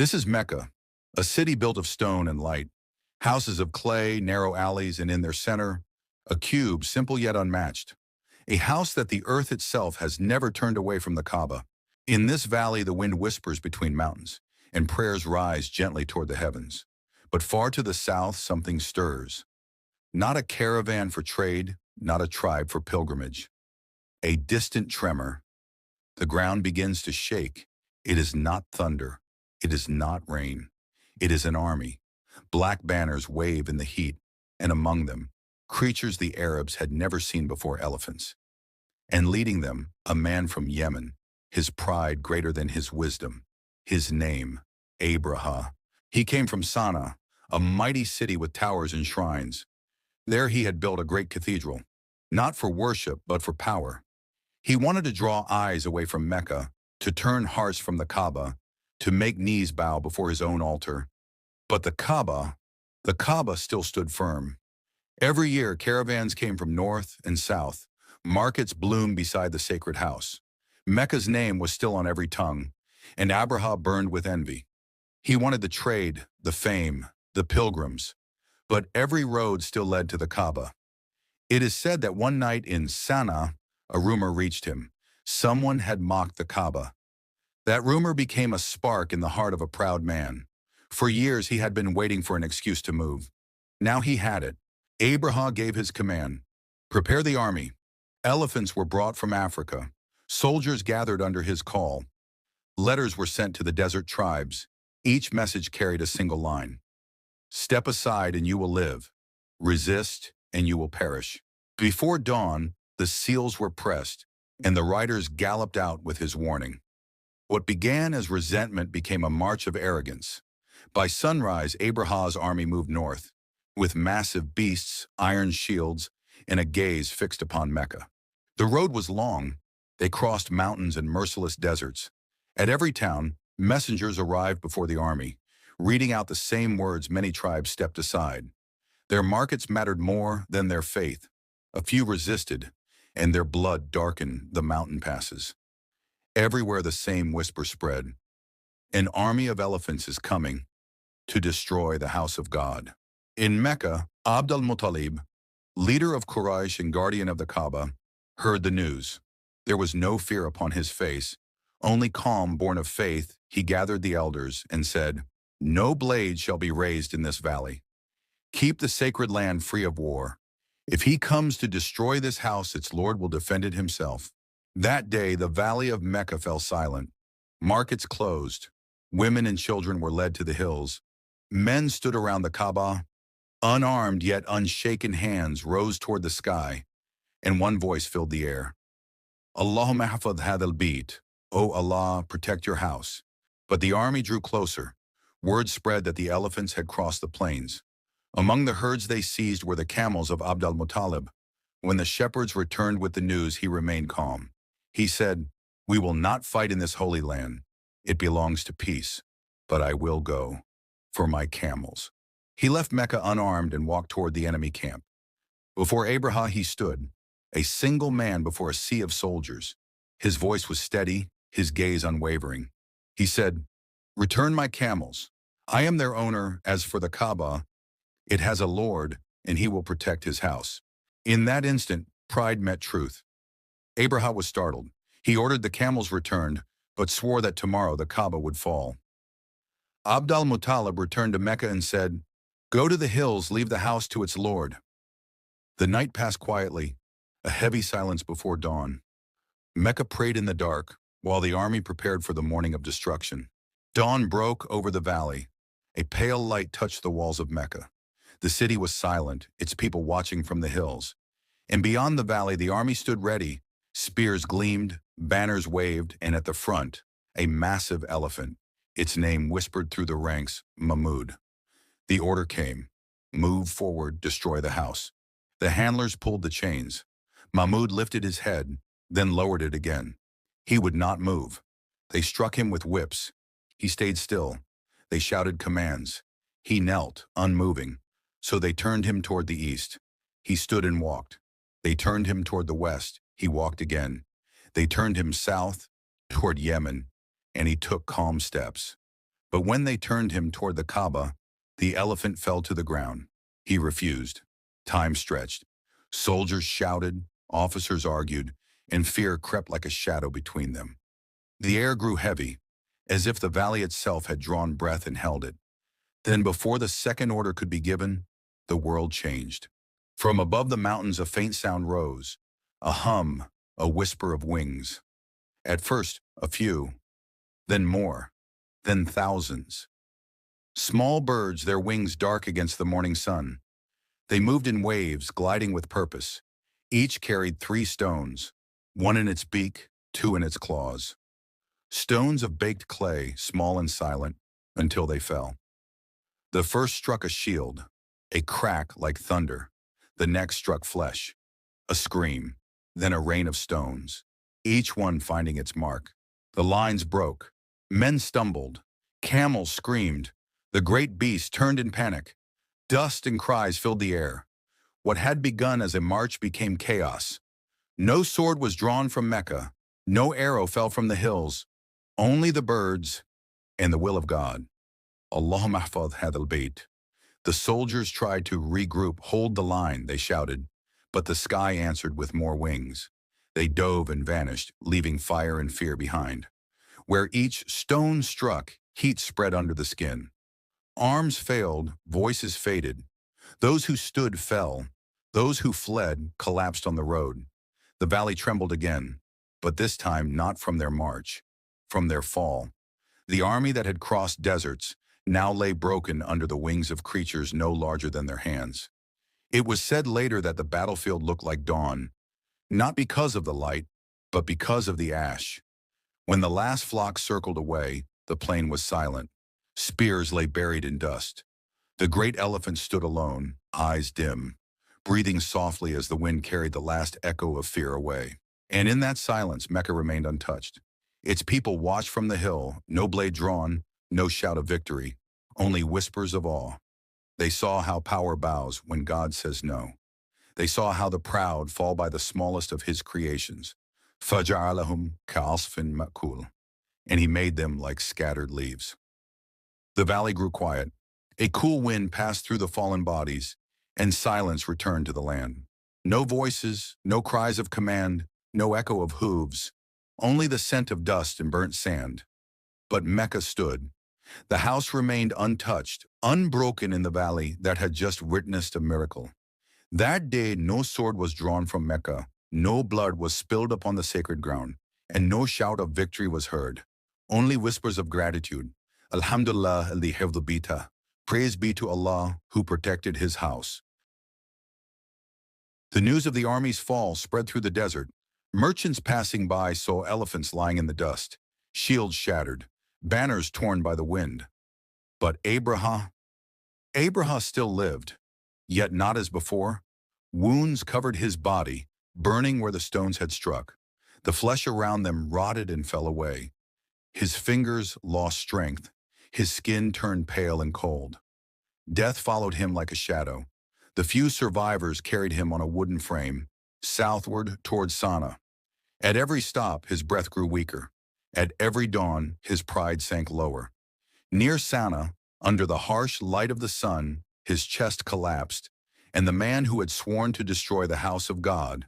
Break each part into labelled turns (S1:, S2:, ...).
S1: This is Mecca, a city built of stone and light, houses of clay, narrow alleys, and in their center, a cube simple yet unmatched, a house that the earth itself has never turned away from the Kaaba. In this valley the wind whispers between mountains, and prayers rise gently toward the heavens. But far to the south something stirs, not a caravan for trade, not a tribe for pilgrimage. A distant tremor. The ground begins to shake. It is not thunder. It is not rain. It is an army. Black banners wave in the heat, and among them, creatures the Arabs had never seen before: elephants. And leading them, a man from Yemen, his pride greater than his wisdom. His name, Abraha. He came from Sana'a, a mighty city with towers and shrines. There he had built a great cathedral, not for worship but for power. He wanted to draw eyes away from Mecca, to turn hearts from the Kaaba, to make knees bow before his own altar. But the Kaaba still stood firm. Every year caravans came from north and south. Markets bloomed beside the sacred house. Mecca's name was still on every tongue, and Abraha burned with envy. He wanted the trade, the fame, the pilgrims, but every road still led to the Kaaba. It is said that one night in Sana'a, a rumor reached him. Someone had mocked the Kaaba. That rumor became a spark in the heart of a proud man. For years he had been waiting for an excuse to move. Now he had it. Abraha gave his command. Prepare the army. Elephants were brought from Africa. Soldiers gathered under his call. Letters were sent to the desert tribes. Each message carried a single line. Step aside and you will live. Resist and you will perish. Before dawn, the seals were pressed, and the riders galloped out with his warning. What began as resentment became a march of arrogance. By sunrise, Abraha's army moved north, with massive beasts, iron shields, and a gaze fixed upon Mecca. The road was long. They crossed mountains and merciless deserts. At every town, messengers arrived before the army, reading out the same words. Many tribes stepped aside. Their markets mattered more than their faith. A few resisted, and their blood darkened the mountain passes. Everywhere the same whisper spread. An army of elephants is coming to destroy the house of God. In Mecca, Abdul-Muttalib, leader of Quraysh and guardian of the Kaaba, heard the news. There was no fear upon his face, only calm born of faith. He gathered the elders and said, "No blade shall be raised in this valley. Keep the sacred land free of war. If he comes to destroy this house, its Lord will defend it himself." That day, the valley of Mecca fell silent. Markets closed. Women and children were led to the hills. Men stood around the Kaaba. Unarmed yet unshaken hands rose toward the sky, and one voice filled the air. Allahumma hafadh hadha al-bayt. O Allah, protect your house. But the army drew closer. Word spread that the elephants had crossed the plains. Among the herds they seized were the camels of Abdul-Muttalib. When the shepherds returned with the news, he remained calm. He said, "We will not fight in this holy land. It belongs to peace, but I will go for my camels." He left Mecca unarmed and walked toward the enemy camp. Before Abraha he stood, a single man before a sea of soldiers. His voice was steady, his gaze unwavering. He said, "Return my camels. I am their owner. As for the Kaaba, it has a Lord, and he will protect his house." In that instant, pride met truth. Abraha was startled. He ordered the camels returned, but swore that tomorrow the Kaaba would fall. Abdul-Muttalib returned to Mecca and said, "Go to the hills, leave the house to its Lord." The night passed quietly, a heavy silence before dawn. Mecca prayed in the dark, while the army prepared for the morning of destruction. Dawn broke over the valley. A pale light touched the walls of Mecca. The city was silent, its people watching from the hills. And beyond the valley, the army stood ready. Spears gleamed, banners waved, and at the front, a massive elephant. Its name whispered through the ranks, Mahmud. The order came. Move forward, destroy the house. The handlers pulled the chains. Mahmud lifted his head, then lowered it again. He would not move. They struck him with whips. He stayed still. They shouted commands. He knelt, unmoving. So they turned him toward the east. He stood and walked. They turned him toward the west. He walked again. They turned him south, toward Yemen, and he took calm steps. But when they turned him toward the Kaaba, the elephant fell to the ground. He refused. Time stretched. Soldiers shouted, officers argued, and fear crept like a shadow between them. The air grew heavy, as if the valley itself had drawn breath and held it. Then before the second order could be given, the world changed. From above the mountains a faint sound rose, a hum, a whisper of wings. At first, a few, then more, then thousands. Small birds, their wings dark against the morning sun. They moved in waves, gliding with purpose. Each carried 3 stones, 1 in its beak, 2 in its claws. Stones of baked clay, small and silent, until they fell. The first struck a shield, a crack like thunder. The next struck flesh, a scream, then a rain of stones, each one finding its mark. The lines broke. Men stumbled. Camels screamed. The great beast turned in panic. Dust and cries filled the air. What had begun as a march became chaos. No sword was drawn from Mecca. No arrow fell from the hills. Only the birds and the will of God. Allahumma ahfadh hadha al-bayt. The soldiers tried to regroup. Hold the line, they shouted. But the sky answered with more wings. They dove and vanished, leaving fire and fear behind. Where each stone struck, heat spread under the skin. Arms failed, voices faded. Those who stood fell. Those who fled collapsed on the road. The valley trembled again, but this time not from their march, from their fall. The army that had crossed deserts now lay broken under the wings of creatures no larger than their hands. It was said later that the battlefield looked like dawn, not because of the light, but because of the ash. When the last flock circled away, the plain was silent. Spears lay buried in dust. The great elephant stood alone, eyes dim, breathing softly as the wind carried the last echo of fear away. And in that silence, Mecca remained untouched. Its people watched from the hill, no blade drawn, no shout of victory, only whispers of awe. They saw how power bows when God says no. They saw how the proud fall by the smallest of his creations. فَجَعَلَهُمْ كَعَصْفٍ مَأْكُولٍ. And he made them like scattered leaves. The valley grew quiet. A cool wind passed through the fallen bodies, and silence returned to the land. No voices, no cries of command, no echo of hooves, only the scent of dust and burnt sand. But Mecca stood. The house remained untouched, unbroken in the valley that had just witnessed a miracle. That day, no sword was drawn from Mecca, no blood was spilled upon the sacred ground, and no shout of victory was heard. Only whispers of gratitude. Alhamdulillah alladhi hifdha bita. Praise be to Allah who protected his house. The news of the army's fall spread through the desert. Merchants passing by saw elephants lying in the dust, shields shattered, banners torn by the wind. But Abraha still lived, yet not as before. Wounds covered his body, burning where the stones had struck. The flesh around them rotted and fell away. His fingers lost strength. His skin turned pale and cold. Death followed him like a shadow. The few survivors carried him on a wooden frame, southward toward Sana. At every stop, his breath grew weaker. At every dawn, his pride sank lower. Near Sana, under the harsh light of the sun, his chest collapsed, and the man who had sworn to destroy the house of God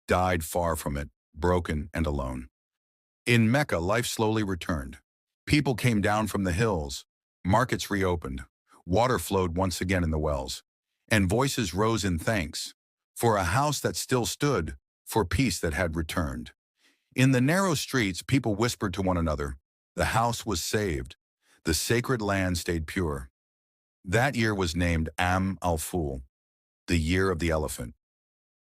S1: died far from it, broken and alone. In Mecca, life slowly returned. People came down from the hills, markets reopened, water flowed once again in the wells, and voices rose in thanks for a house that still stood, for peace that had returned. In the narrow streets, people whispered to one another, the house was saved, the sacred land stayed pure. That year was named Am al-Ful, the year of the elephant,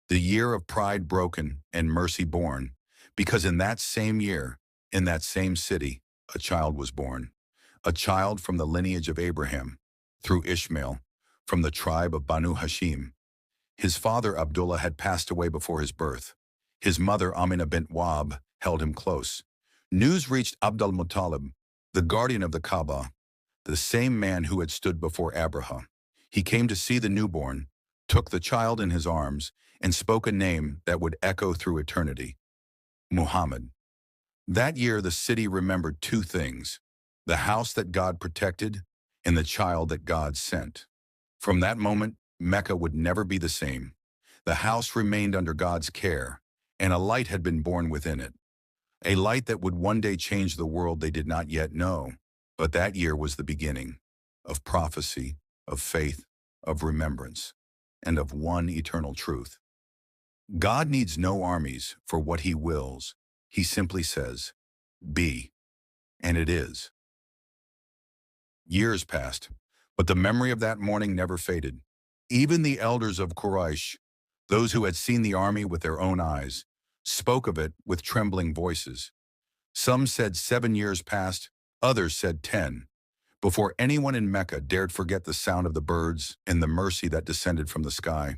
S1: the year of pride broken and mercy born, because in that same year, in that same city, a child was born, a child from the lineage of Abraham, through Ishmael, from the tribe of Banu Hashim. His father Abdullah had passed away before his birth. His mother Amina bint Wahb held him close. News reached Abdul-Muttalib, the guardian of the Kaaba, the same man who had stood before Abraha. He came to see the newborn, took the child in his arms, and spoke a name that would echo through eternity: Muhammad. That year, the city remembered 2 things: the house that God protected, and the child that God sent. From that moment, Mecca would never be the same. The house remained under God's care, and a light had been born within it. A light that would one day change the world they did not yet know. But that year was the beginning of prophecy, of faith, of remembrance, and of one eternal truth. God needs no armies for what he wills. He simply says, be, and it is. Years passed, but the memory of that morning never faded. Even the elders of Quraysh, those who had seen the army with their own eyes, spoke of it with trembling voices. Some said 7 years passed, others said 10, before anyone in Mecca dared forget the sound of the birds and the mercy that descended from the sky.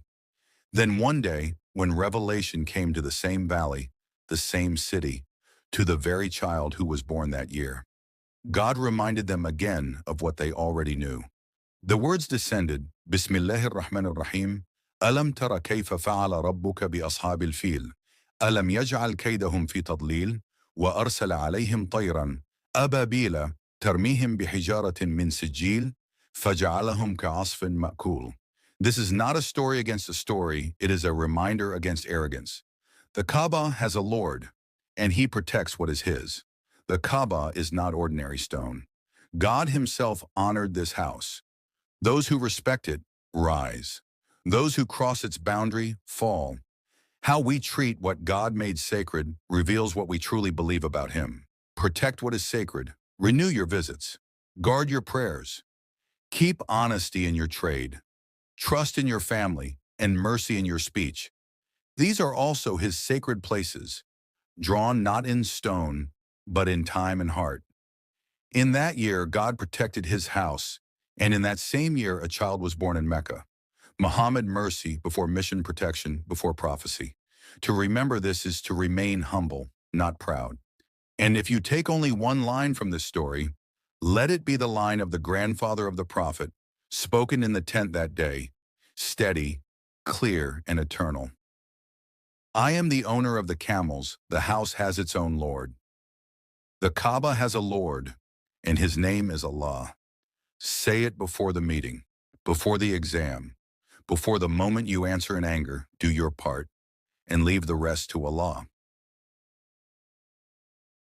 S1: Then one day, when revelation came to the same valley, the same city, to the very child who was born that year, God reminded them again of what they already knew. The words descended, Bismillahir Rahmanir Rahim, Alam tara kayfa fa'ala rabbuka bi ashabil fil, Alam yaj'al kaydahum fi tadlil, wa arsala alayhim tayran, ababila, tarmihim bihijaratin min sijil, faja'alahum ka'asfin ma'kul. This is not a story against a story, it is a reminder against arrogance. The Kaaba has a Lord, and he protects what is his. The Kaaba is not ordinary stone. God himself honored this house. Those who respect it, rise. Those who cross its boundary, fall. How we treat what God made sacred reveals what we truly believe about him. Protect what is sacred. Renew your visits. Guard your prayers. Keep honesty in your trade. Trust in your family, and mercy in your speech. These are also his sacred places, drawn not in stone, but in time and heart. In that year, God protected his house, and in that same year, a child was born in Mecca. Muhammad, mercy before mission, protection before prophecy. To remember this is to remain humble, not proud. And if you take only one line from this story, let it be the line of the grandfather of the prophet, spoken in the tent that day, steady, clear, and eternal. I am the owner of the camels, the house has its own Lord. The Kaaba has a Lord, and his name is Allah. Say it before the meeting, before the exam, before the moment you answer in anger, do your part, and leave the rest to Allah.